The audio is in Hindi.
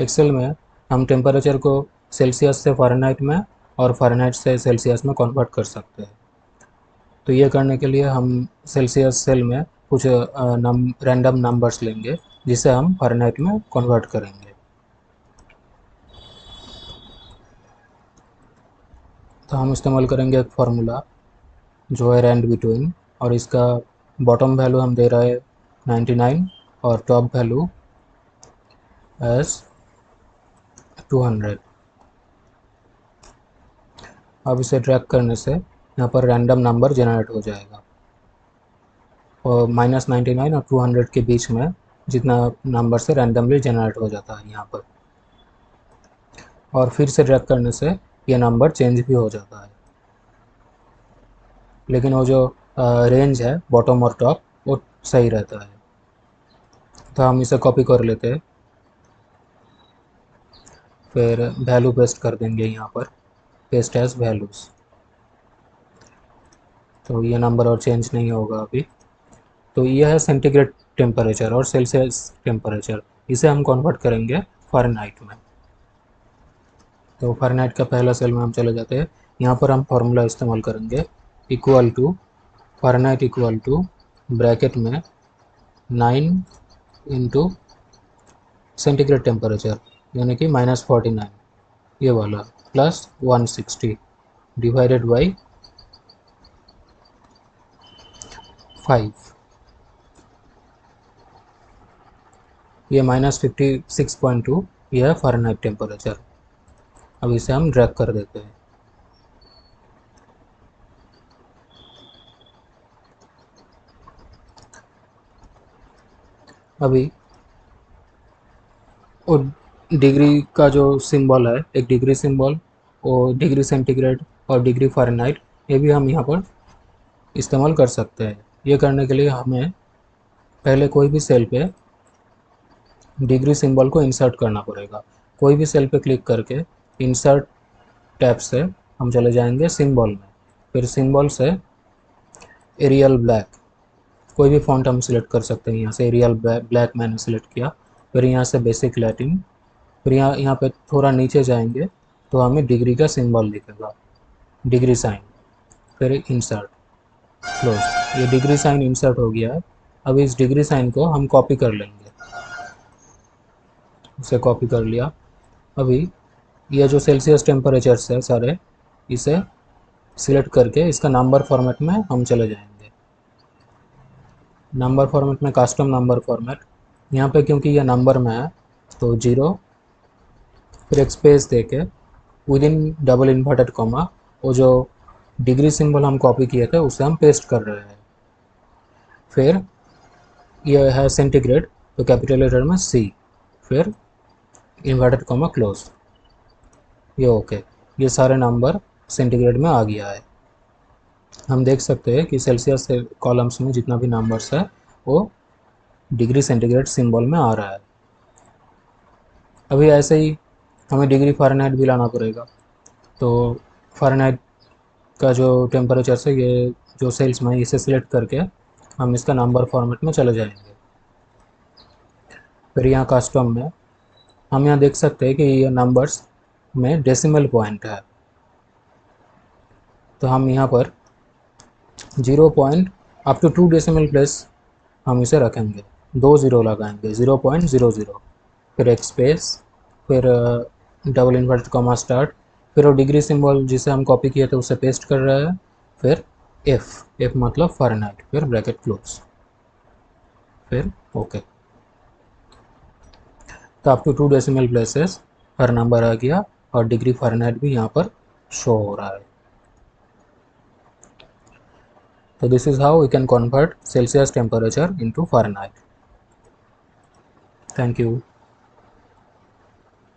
एक्सेल में हम टेम्परेचर को सेल्सियस से फ़ारेनहाइट में और फ़ारेनहाइट से सेल्सियस में कन्वर्ट कर सकते हैं। तो ये करने के लिए हम सेल्सियस सेल में कुछ रैंडम नंबर्स लेंगे जिसे हम फ़ारेनहाइट में कन्वर्ट करेंगे। तो हम इस्तेमाल करेंगे एक फार्मूला जो है रैंड बिटवीन, और इसका बॉटम वैल्यू हम दे रहे हैं 99 और टॉप वैल्यू एज 200। अब इसे ड्रैग करने से यहाँ पर रैंडम नंबर जनरेट हो जाएगा, और -99 और 200 के बीच में जितना नंबर से रैंडमली जनरेट हो जाता है यहाँ पर, और फिर से ड्रैग करने से ये नंबर चेंज भी हो जाता है। लेकिन वो जो रेंज है बॉटम और टॉप वो सही रहता है। तो हम इसे कॉपी कर लेते हैं, फिर वैल्यू पेस्ट कर देंगे यहाँ पर, पेस्ट एज वैल्यूज़। तो ये नंबर और चेंज नहीं होगा अभी। तो यह है सेंटीग्रेड टेम्परेचर और सेल्सियस टेम्परेचर, इसे हम कन्वर्ट करेंगे फ़ारेनहाइट में। तो फ़ारेनहाइट का पहला सेल में हम चले जाते हैं। यहाँ पर हम फार्मूला इस्तेमाल करेंगे equal to Fahrenheit equal to bracket में 9 इंटू सेंटीग्रेड टेम्परेचर यानी कि -49 ये वाला प्लस 160 डिवाइडेड बाई 5, ये -56.2 ये है फ़ारेनहाइट टेम्परेचर। अब इसे हम ड्रैग कर देते हैं। अभी वो डिग्री का जो सिंबल है, एक डिग्री सिंबल और डिग्री सेंटीग्रेड और डिग्री फ़ारेनहाइट, ये भी हम यहाँ पर इस्तेमाल कर सकते हैं। ये करने के लिए हमें पहले कोई भी सेल पे डिग्री सिंबल को इंसर्ट करना पड़ेगा। कोई भी सेल पे क्लिक करके इंसर्ट टैब से हम चले जाएंगे सिंबल में, फिर सिंबल से एरियल ब्लैक, कोई भी फ़ॉन्ट हम सिलेक्ट कर सकते हैं। यहाँ से एरियल ब्लैक मैंने सिलेक्ट किया, फिर यहाँ से बेसिक लैटिन, फिर यहाँ पे थोड़ा नीचे जाएंगे तो हमें डिग्री का सिंबल दिखेगा, डिग्री साइन, फिर इंसर्ट क्लोज। ये डिग्री साइन इंसर्ट हो गया है। अब इस डिग्री साइन को हम कॉपी कर लेंगे, इसे कॉपी कर लिया। अभी यह जो सेल्सियस टेम्परेचर्स है सारे, इसे सिलेक्ट करके इसका नंबर फॉर्मेट में हम चले जाएंगे। नंबर फॉर्मेट में कस्टम नंबर फॉर्मेट, यहाँ पे क्योंकि यह नंबर में है तो 0 फिर एक स्पेस दे के with in double inverted comma वो जो डिग्री सिंबल हम कॉपी किए थे उसे हम पेस्ट कर रहे हैं। फिर यह है सेंटीग्रेड तो कैपिटल लेटर में C, फिर इन्वर्टेड कॉमा क्लोज, ये ओके। ये सारे नंबर सेंटीग्रेड में आ गया है। हम देख सकते हैं कि सेल्सियस कॉलम्स में जितना भी नंबर्स है वो डिग्री सेंटीग्रेड सिंबल में आ रहा है। अभी ऐसे ही हमें डिग्री फ़ारेनहाइट भी लाना पड़ेगा। तो फ़ारेनहाइट का जो टेम्परेचर है ये जो सेल्स में, इसे सिलेक्ट करके हम इसका नंबर फॉर्मेट में चले जाएंगे। फिर यहाँ कस्टम में हम यहाँ देख सकते हैं कि ये नंबर्स में डेसिमल पॉइंट है, तो हम यहाँ पर 0 point up to 2 decimal place हम इसे रखेंगे, 2 ज़ीरो लगाएंगे, 0.00, फिर एक स्पेस, फिर डबल इन्वर्टेड कॉमा स्टार्ट, फिर वो डिग्री सिंबल जिसे हम कॉपी किए थे उसे पेस्ट कर रहा है, फिर एफ मतलब फ़ारेनहाइट, फिर ब्रैकेट क्लोज, फिर ओके। तो अप टू 2 डेसिमल प्लेसेस हर नंबर आ गया और डिग्री फ़ारेनहाइट भी यहाँ पर शो हो रहा है। So this is how we can convert Celsius temperature into Fahrenheit. Thank you.